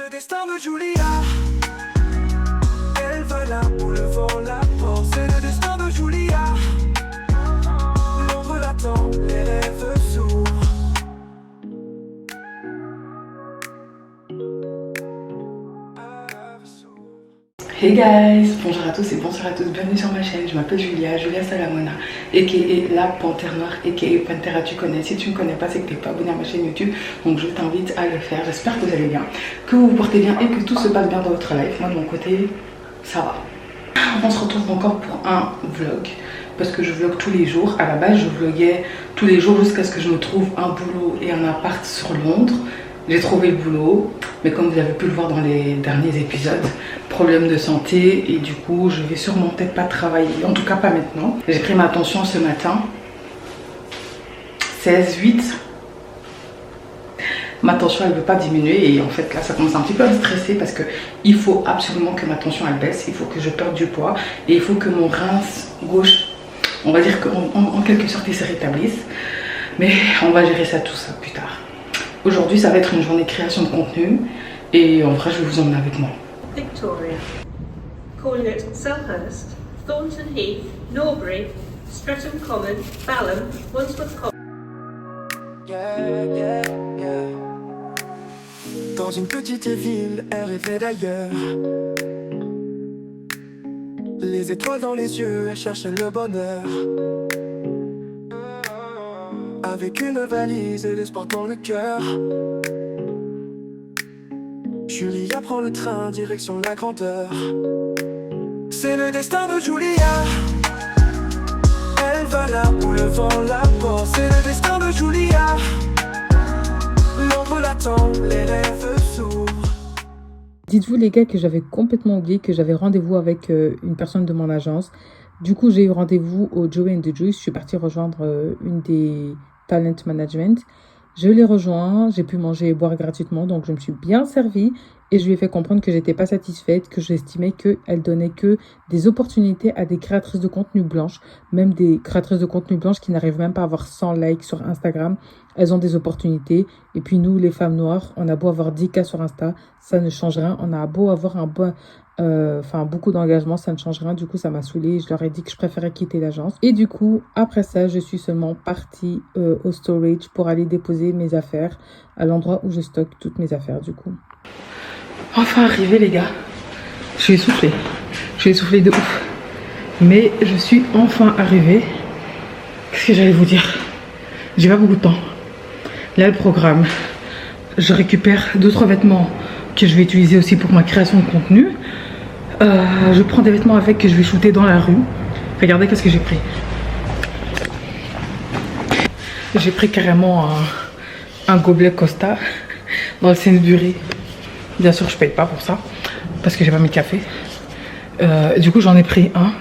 le destin de Julia. Elle va là où le vent la porte. C'est le destin de Julia. L'ombre l'attend, les rêves s'ouvrent. Hey guys, bonjour à tous et bonsoir à toutes, bienvenue sur ma chaîne. Je m'appelle Julia Salamona, aka la Panthère Noire, aka Panthera, tu connais. Si tu ne me connais pas, c'est que tu n'es pas abonné à ma chaîne YouTube, donc je t'invite à le faire. J'espère que vous allez bien, que vous vous portez bien et que tout se passe bien dans votre life. Moi de mon côté, ça va. On se retrouve encore pour un vlog, parce que je vlog tous les jours. À la base, je vloguais tous les jours jusqu'à ce que je me trouve un boulot et un appart sur Londres. J'ai trouvé le boulot, mais comme vous avez pu le voir dans les derniers épisodes, problème de santé et du coup je vais sûrement peut-être pas travailler, en tout cas pas maintenant. J'ai pris ma tension ce matin, 16,8. Ma tension elle veut pas diminuer et en fait là ça commence un petit peu à me stresser parce que il faut absolument que ma tension elle baisse, il faut que je perde du poids et il faut que mon rein gauche, on va dire qu'en quelque sorte il se rétablisse, mais on va gérer ça tout ça plus tard. Aujourd'hui, ça va être une journée de création de contenu et en vrai, je vais vous emmener avec moi. Victoria, calling at Selhurst, Thornton Heath, Norbury, Streatham Common, Balham, Wandsworth Common. Dans une petite ville, elle rêvait d'ailleurs. Les étoiles dans les yeux, elle cherchait le bonheur. Avec une valise et l'espoir dans le cœur, Julia prend le train, direction la grandeur. C'est le destin de Julia. Elle va là où le vent la porte. C'est le destin de Julia. L'ombre l'attend, les rêves s'ouvrent. Dites-vous les gars que j'avais complètement oublié que j'avais rendez-vous avec une personne de mon agence. Du coup, j'ai eu rendez-vous au Joey and the Juice. Je suis partie rejoindre une des talent management. Je l'ai rejoint, j'ai pu manger et boire gratuitement, donc je me suis bien servie et je lui ai fait comprendre que j'étais pas satisfaite, que j'estimais qu'elle donnait que des opportunités à des créatrices de contenu blanches, même des créatrices de contenu blanches qui n'arrivent même pas à avoir 100 likes sur Instagram. Elles ont des opportunités et puis nous, les femmes noires, on a beau avoir 10K sur Insta, ça ne change rien. On a beau avoir beaucoup d'engagement, ça ne change rien. Du coup, ça m'a saoulée. Je leur ai dit que je préférais quitter l'agence. Et du coup, après ça, je suis seulement partie au storage pour aller déposer mes affaires à l'endroit où je stocke toutes mes affaires, du coup. Enfin arrivé, les gars. Je suis essoufflée. Je suis essoufflée de ouf. Mais je suis enfin arrivée. Qu'est-ce que j'allais vous dire? J'ai pas beaucoup de temps. Là, le programme. Je récupère 2-3 vêtements que je vais utiliser aussi pour ma création de contenu. Je prends des vêtements avec que je vais shooter dans la rue. Regardez qu'est-ce que j'ai pris. J'ai pris carrément un gobelet Costa dans le Sainsbury. Bien sûr, je paye pas pour ça parce que j'ai pas mis de café. Du coup, j'en ai pris un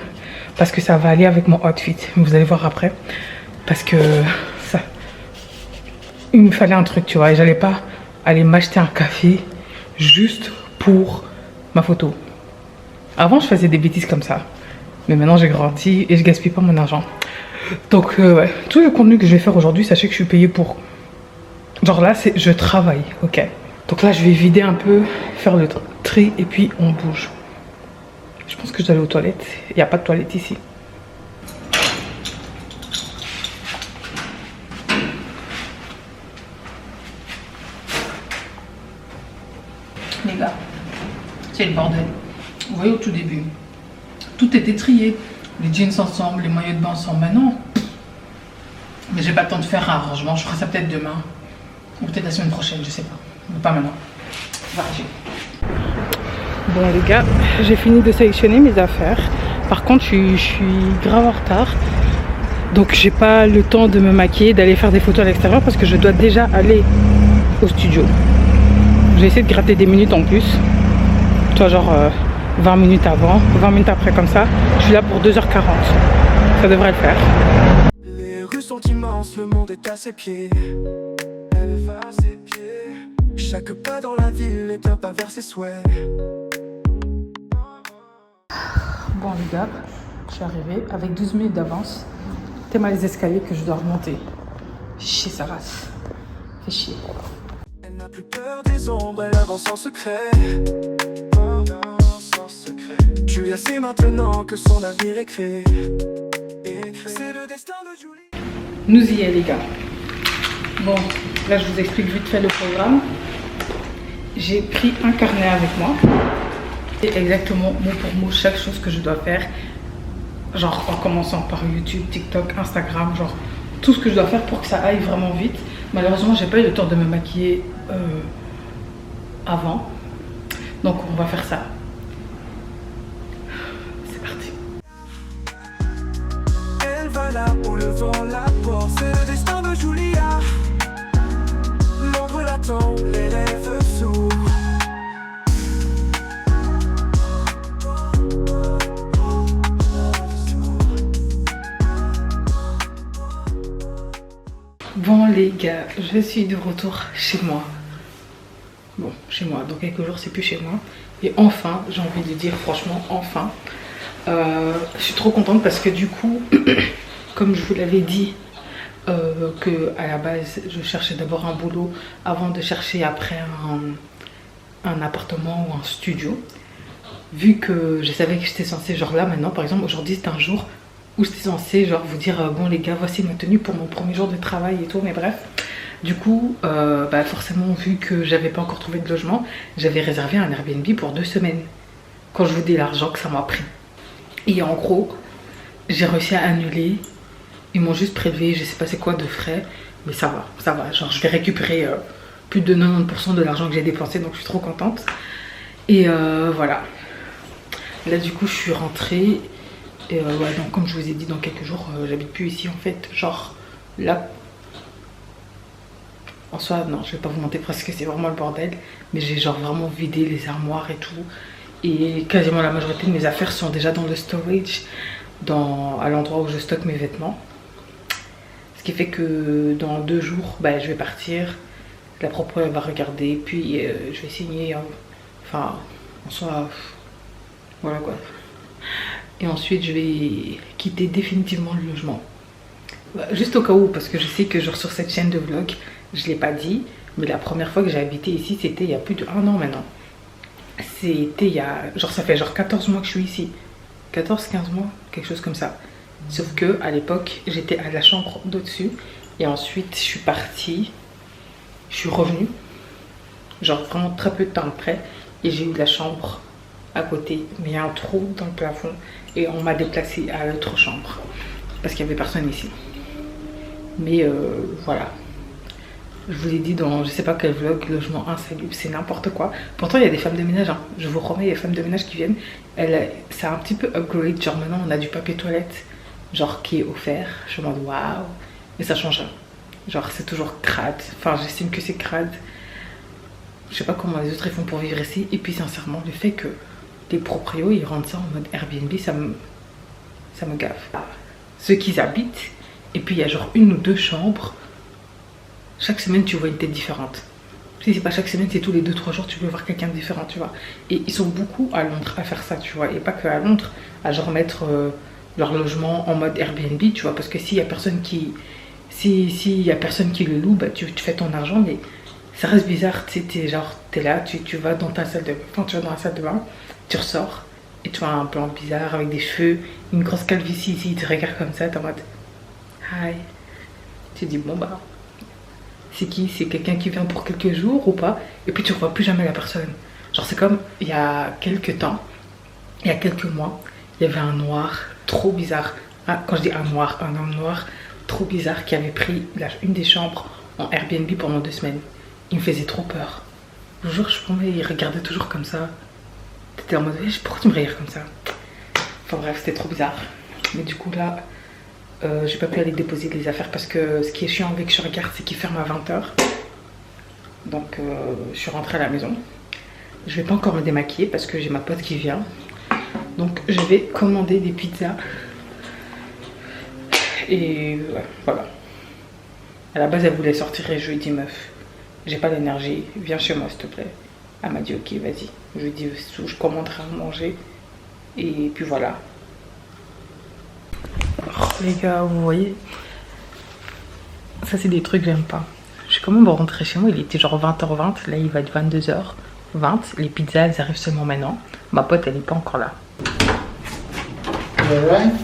parce que ça va aller avec mon outfit. Vous allez voir après. Parce que ça, il me fallait un truc, tu vois. Et j'allais pas aller m'acheter un café juste pour ma photo. Avant, je faisais des bêtises comme ça. Mais maintenant, j'ai grandi et je gaspille pas mon argent. Donc, ouais. Tout le contenu que je vais faire aujourd'hui, sachez que je suis payée pour... Genre là, c'est je travaille, ok. Donc là, je vais vider un peu, faire le tri et puis on bouge. Je pense que je dois aller aux toilettes. Il n'y a pas de toilettes ici. Les gars, c'est le bordel. Vous voyez au tout début, tout était trié. Les jeans ensemble, les maillots de bain ensemble. Maintenant, mais j'ai pas le temps de faire un arrangement. Je ferai ça peut-être demain ou peut-être la semaine prochaine, je sais pas. Mais pas maintenant. On va ranger. Bon les gars, j'ai fini de sélectionner mes affaires. Par contre, je suis grave en retard. Donc j'ai pas le temps de me maquiller, d'aller faire des photos à l'extérieur parce que je dois déjà aller au studio. J'ai essayé de gratter des minutes en plus. Tu vois, genre 20 minutes avant, 20 minutes après comme ça. Je suis là pour 2h40. Ça devrait le faire. Les rues sont immenses, le monde est à ses pieds. Elle va à ses pieds. Chaque pas dans la ville est un pas vers ses souhaits. Bon les gars, je suis arrivée avec 12 minutes d'avance. Tellement les escaliers que je dois remonter. Chier sa race. Fais chier. Elle n'a plus peur des ombres, elle avance en secret. Julia sait maintenant que son avenir est créé. C'est le destin de Julie. Nous y est les gars. Bon, là je vous explique vite fait le programme. J'ai pris un carnet avec moi. Et exactement mot pour mot chaque chose que je dois faire. Genre en commençant par YouTube, TikTok, Instagram, genre tout ce que je dois faire pour que ça aille vraiment vite. Malheureusement j'ai pas eu le temps de me maquiller avant. Donc on va faire ça. C'est parti. Elle va là où le vent la porte. C'est le destin de Julia. L'ombre l'attend, les rêves s'ouvrent. Bon les gars, je suis de retour chez moi. Bon, chez moi, dans quelques jours c'est plus chez moi. Et enfin, j'ai envie de dire franchement, enfin. Je suis trop contente parce que du coup, comme je vous l'avais dit, que à la base je cherchais d'abord un boulot avant de chercher après un appartement ou un studio. Vu que je savais que j'étais censée, genre là maintenant par exemple, aujourd'hui c'est un jour où j'étais censée genre vous dire bon les gars voici ma tenue pour mon premier jour de travail et tout, mais bref. Du coup forcément vu que j'avais pas encore trouvé de logement, j'avais réservé un Airbnb pour 2 semaines. Quand je vous dis l'argent que ça m'a pris. Et en gros j'ai réussi à annuler. Ils m'ont juste prélevé je sais pas c'est quoi de frais, mais ça va, genre je vais récupérer plus de 90% de l'argent que j'ai dépensé, donc je suis trop contente. Et voilà, là du coup je suis rentrée. Et ouais, donc comme je vous ai dit, dans quelques jours j'habite plus ici en fait. Genre là en soi non je vais pas vous mentir parce que c'est vraiment le bordel, mais j'ai genre vraiment vidé les armoires et tout, et quasiment la majorité de mes affaires sont déjà dans le storage, à l'endroit où je stocke mes vêtements. Ce qui fait que dans 2 jours je vais partir, la propre elle va regarder, puis je vais signer, enfin en soi voilà quoi. Et ensuite je vais quitter définitivement le logement. Juste au cas où, parce que je sais que genre sur cette chaîne de vlog, je l'ai pas dit, mais la première fois que j'ai habité ici, c'était il y a plus de 1 an maintenant. C'était il y a, genre ça fait genre 14 mois que je suis ici. 14-15 mois, quelque chose comme ça. Sauf que à l'époque, j'étais à la chambre d'au-dessus. Et ensuite, je suis partie, je suis revenue. Genre vraiment très peu de temps après. Et j'ai eu la chambre à côté, mais il y a un trou dans le plafond et on m'a déplacée à l'autre chambre parce qu'il n'y avait personne ici. Mais voilà, je vous ai dit dans je sais pas quel vlog, logement insalubre, c'est n'importe quoi. Pourtant il y a des femmes de ménage, hein. Je vous promets, il y a des femmes de ménage qui viennent. C'est un petit peu upgrade, genre maintenant on a du papier toilette genre qui est offert. Je me dis waouh, mais ça change rien. Genre c'est toujours crade, enfin j'estime que c'est crade. Je sais pas comment les autres ils font pour vivre ici. Et puis sincèrement le fait que les proprios ils rendent ça en mode Airbnb, ça me gave. Ceux qui habitent, et puis il y a genre 1 ou 2 chambres. Chaque semaine tu vois une tête différente. Si c'est pas chaque semaine, c'est tous les 2-3 jours tu peux voir quelqu'un de différent, tu vois. Et ils sont beaucoup à Londres à faire ça, tu vois. Et pas que à Londres, à genre mettre leur logement en mode Airbnb, tu vois. Parce que s'il y a personne qui y a personne qui le loue, tu fais ton argent, mais ça reste bizarre, tu sais, t'es là, tu vas dans ta salle de bain, quand tu vas dans la salle de bain, tu ressors et tu vois un plan bizarre avec des cheveux, une grosse calvitie ici, il te regarde comme ça, t'es en mode hi. Tu dis bon bah, c'est qui? C'est quelqu'un qui vient pour quelques jours ou pas? Et puis tu revois plus jamais la personne. Genre c'est comme il y a quelques temps, il y a quelques mois, il y avait un noir trop bizarre. Ah, quand je dis un homme noir trop bizarre qui avait pris une des chambres en Airbnb pendant 2 semaines. Il me faisait trop peur. Le jour, je pensais, il regardait toujours comme ça. T'étais en mode, pourquoi tu me regardes comme ça? Enfin bref, c'était trop bizarre. Mais du coup là, j'ai pas pu aller déposer les affaires parce que ce qui est chiant avec Suregarde, c'est qu'il ferme à 20 h. Donc je suis rentrée à la maison. Je vais pas encore me démaquiller parce que j'ai ma pote qui vient. Donc je vais commander des pizzas. Et ouais, voilà. À la base, elle voulait sortir et je lui ai dit meuf, j'ai pas l'énergie, viens chez moi s'il te plaît. Elle m'a dit ok, vas-y. Je lui ai dit je commanderai à manger. Et puis voilà. Oh, les gars, vous voyez, ça c'est des trucs que j'aime pas. Je sais quand même rentrée chez moi, il était genre 20h20, là il va être 22h20. Les pizzas, elles arrivent seulement maintenant. Ma pote, elle n'est pas encore là. Right?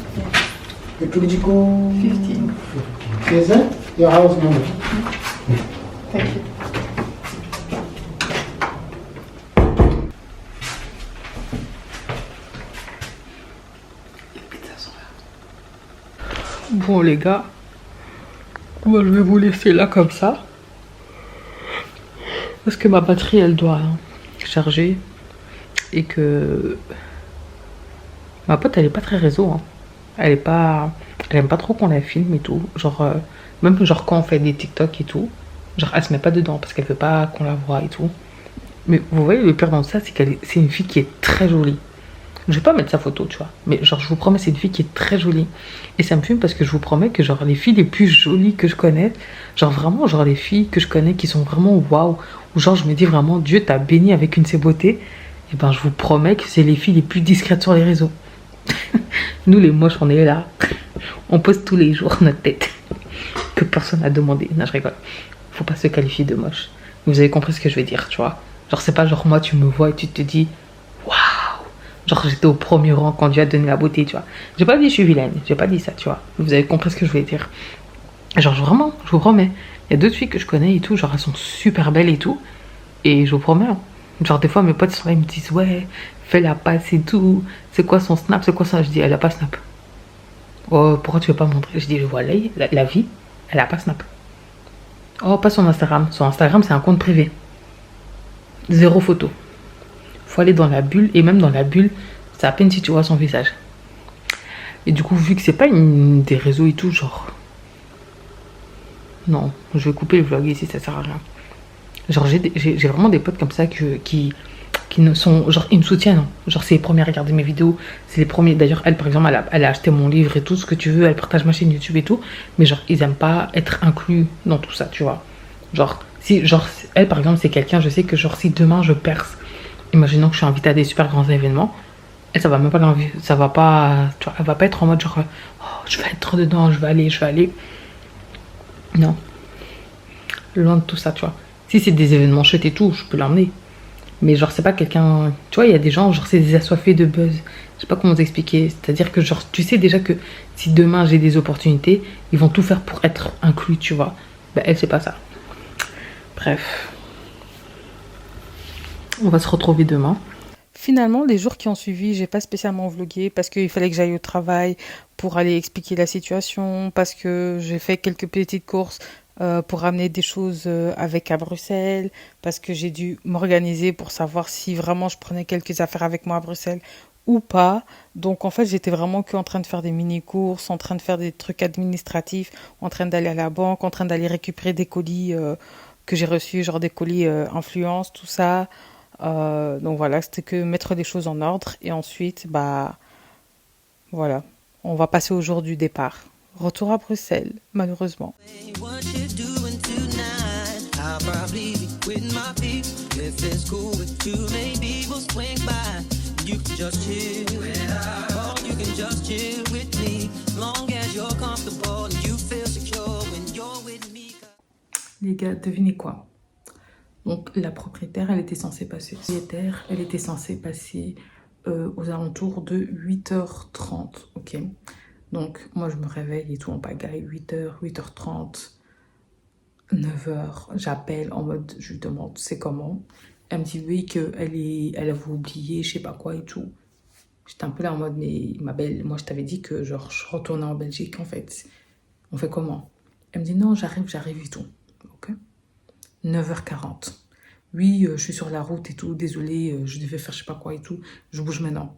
The Kujiku 15. is that your house number? Thank you. Les pizzas sont là. Bon les gars, moi je vais vous laisser là comme ça. Parce que ma batterie elle doit charger. Et que ma pote elle est pas très réseau. Hein. Elle aime pas trop qu'on la filme et tout. Genre, même genre quand on fait des TikTok et tout. Genre elle se met pas dedans parce qu'elle veut pas qu'on la voit et tout. Mais vous voyez le pire dans ça, c'est une fille qui est très jolie. Je vais pas mettre sa photo, tu vois. Mais genre je vous promets, c'est une fille qui est très jolie. Et ça me fume parce que je vous promets que genre les filles les plus jolies que je connais, genre vraiment genre les filles que je connais qui sont vraiment waouh. Ou genre je me dis vraiment Dieu t'a béni avec une de ses beautés. Et ben je vous promets que c'est les filles les plus discrètes sur les réseaux. Nous les moches on est là. On pose tous les jours notre tête. Que personne n'a demandé. Non je rigole. Faut pas se qualifier de moche. Vous avez compris ce que je vais dire, tu vois. Genre c'est pas genre moi tu me vois et tu te dis waouh. Genre j'étais au premier rang quand Dieu a donné la beauté, tu vois. J'ai pas dit je suis vilaine, j'ai pas dit ça, tu vois. Vous avez compris ce que je voulais dire. Genre vraiment, je vous promets. Il y a d'autres filles que je connais et tout, genre elles sont super belles et tout. Et je vous promets, hein. Genre des fois mes potes sont là, ils me disent ouais, fais la passe et tout. C'est quoi son snap, c'est quoi ça? Je dis elle a pas snap. Oh pourquoi tu veux pas montrer? Je dis voilà, la vie, elle a pas snap. Oh pas son Instagram. Son Instagram c'est un compte privé. 0 photo. Faut aller dans la bulle et même dans la bulle, c'est à peine si tu vois son visage. Et du coup vu que c'est pas une des réseaux et tout, genre non, je vais couper le vlog ici, ça sert à rien. Genre j'ai vraiment des potes comme ça qui ne sont genre ils me soutiennent. Hein. Genre c'est les premiers à regarder mes vidéos, c'est les premiers. D'ailleurs elle par exemple elle a acheté mon livre et tout ce que tu veux, elle partage ma chaîne YouTube et tout, mais genre ils aiment pas être inclus dans tout ça, tu vois. Genre si genre elle par exemple c'est quelqu'un, je sais que genre si demain je perce, imaginons que je suis invitée à des super grands événements, elle ça va même pas l'envie, ça va pas, tu vois, elle va pas être en mode genre oh, je vais être dedans, je vais aller. Non. Loin de tout ça, tu vois. Si c'est des événements chouettes et tout, je peux l'emmener. Mais genre, c'est pas quelqu'un... Tu vois, il y a des gens, genre, c'est des assoiffés de buzz. Je sais pas comment t'expliquer. C'est-à-dire que, genre, tu sais déjà que si demain j'ai des opportunités, ils vont tout faire pour être inclus, tu vois. Ben, elle, c'est pas ça. Bref. On va se retrouver demain. Finalement, les jours qui ont suivi, j'ai pas spécialement vlogué parce qu'il fallait que j'aille au travail pour aller expliquer la situation, parce que j'ai fait quelques petites courses pour ramener des choses avec à Bruxelles, parce que j'ai dû m'organiser pour savoir si vraiment je prenais quelques affaires avec moi à Bruxelles ou pas. Donc en fait, j'étais vraiment que en train de faire des mini-courses, en train de faire des trucs administratifs, en train d'aller à la banque, en train d'aller récupérer des colis que j'ai reçus, genre des colis influence, tout ça. Donc voilà, c'était que mettre les choses en ordre et ensuite, bah voilà, on va passer au jour du départ. Retour à Bruxelles, malheureusement. What you doing tonight? I'll probably be with my people. If it's cool with you, maybe we'll swing by. You can just chill. Oh, you can just chill with me. Long as you're comfortable and you feel secure when you're with me. Les gars, devinez quoi? Donc la propriétaire, elle était censée passer. Aux alentours de 8h30, ok? Donc moi je me réveille et tout en pagaille, 8h, 8h30, 9h, j'appelle en mode, je lui demande c'est comment. Elle me dit oui elle avait oublié, je sais pas quoi et tout. J'étais un peu là en mode mais ma belle, moi je t'avais dit que genre je retournais en Belgique en fait. On fait comment? Elle me dit non j'arrive et tout, ok? 9h40. Oui, je suis sur la route et tout, désolée, je devais faire je sais pas quoi et tout, je bouge maintenant.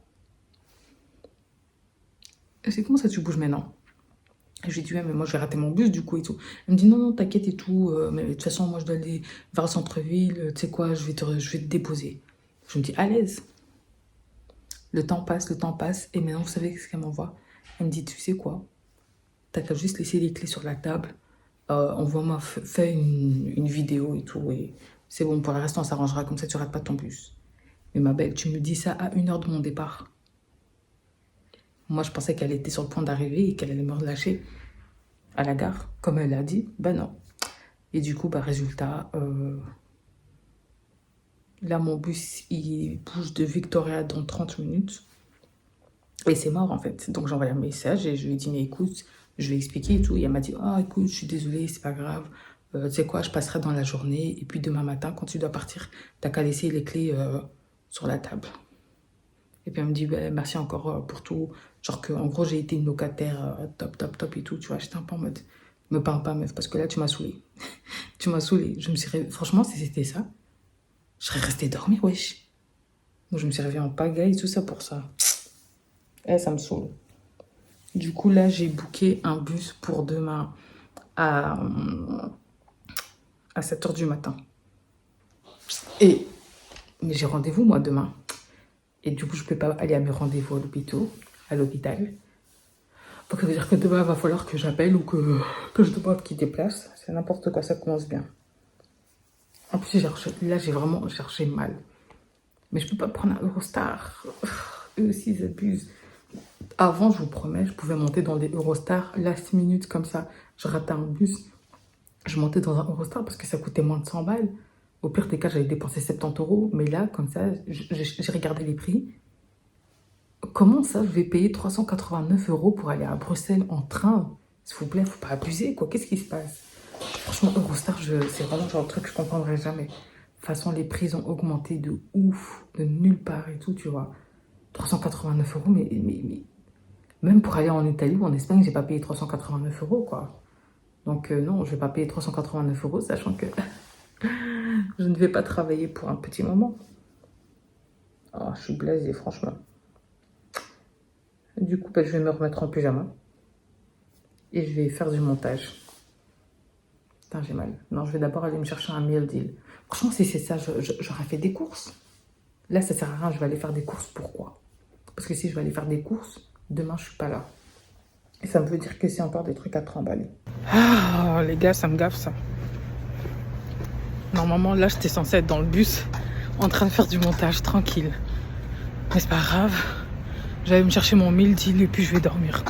C'est comment ça tu bouges maintenant? Et je lui dis ouais mais moi je vais rater mon bus du coup et tout. Elle me dit non t'inquiète et tout, mais de toute façon moi je dois aller vers le centre-ville, tu sais quoi, je vais te déposer. Je me dis à l'aise. Le temps passe et maintenant vous savez ce qu'elle m'envoie? Elle me dit tu sais quoi? T'as qu'à juste laisser les clés sur la table, envoie-moi, fais une vidéo et tout et c'est bon, pour le reste on s'arrangera, comme ça tu rates pas ton bus. Mais ma belle, tu me dis ça à 1h de mon départ. Moi, je pensais qu'elle était sur le point d'arriver et qu'elle allait me relâcher à la gare, comme elle a dit. Ben non. Et du coup, bah, résultat, là, mon bus, il bouge de Victoria dans 30 minutes. Et c'est mort, en fait. Donc, j'ai envoyé un message et je lui ai dit, mais écoute, je vais expliquer et tout. Et elle m'a dit, ah, écoute, je suis désolée, c'est pas grave. Tu sais quoi, je passerai dans la journée. Et puis, demain matin, quand tu dois partir, t'as qu'à laisser les clés sur la table. Et puis, elle me dit, bah, merci encore pour tout. Genre que, en gros, j'ai été une locataire top, top, top et tout. Tu vois, j'étais un peu en mode, me parle pas, meuf, parce que là, tu m'as saoulée. Tu m'as saoulée. Je me suis franchement, si c'était ça, je serais restée dormir, wesh. Donc, je me suis réveillée en pagaille, tout ça pour ça. Eh, ça me saoule. Du coup, là, j'ai booké un bus pour demain à 7h du matin. Mais j'ai rendez-vous, moi, demain. Et du coup, je ne peux pas aller à mes rendez-vous à l'hôpital. Donc, ça veut dire que demain, il va falloir que j'appelle ou que je demande qui déplace. C'est n'importe quoi, ça commence bien. En plus, là, j'ai mal. Mais je ne peux pas prendre un Eurostar. Eux aussi, ils abusent. Avant, je vous promets, je pouvais monter dans des Eurostar last minute comme ça. Je ratais un bus. Je montais dans un Eurostar parce que ça coûtait moins de 100 balles. Au pire des cas, j'allais dépenser 70 €. Mais là, comme ça, j'ai regardé les prix. Comment ça, je vais payer 389 € pour aller à Bruxelles en train? S'il vous plaît, faut pas abuser, quoi. Qu'est-ce qui se passe? Franchement, Eurostar, c'est vraiment genre le truc que je comprendrai jamais. De toute façon, les prix ont augmenté de ouf, de nulle part et tout, tu vois. 389 €, mais même pour aller en Italie ou en Espagne, j'ai pas payé 389 €, quoi. Donc non, je vais pas payer 389 €, sachant que je ne vais pas travailler pour un petit moment. Oh, je suis blasée, franchement. Du coup, bah, je vais me remettre en pyjama. Et je vais faire du montage. Putain, j'ai mal. Non, je vais d'abord aller me chercher un meal deal. Franchement, si c'est ça, j'aurais fait des courses. Là, ça sert à rien, je vais aller faire des courses. Pourquoi? Parce que si je vais aller faire des courses, demain, je suis pas là. Et ça me veut dire que c'est encore des trucs à trimballer. Ah, les gars, ça me gaffe, ça. Normalement, là, j'étais censée être dans le bus, en train de faire du montage, tranquille. Mais c'est pas grave. Je vais aller me chercher mon meal deal et puis je vais dormir.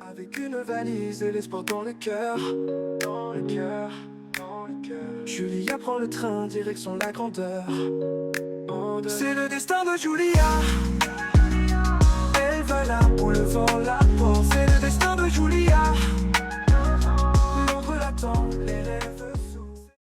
Avec une valise et l'espoir dans le cœur. Dans le cœur, dans le cœur. Julia prend le train, direction la grandeur. C'est le destin de Julia. Elle va la pointe.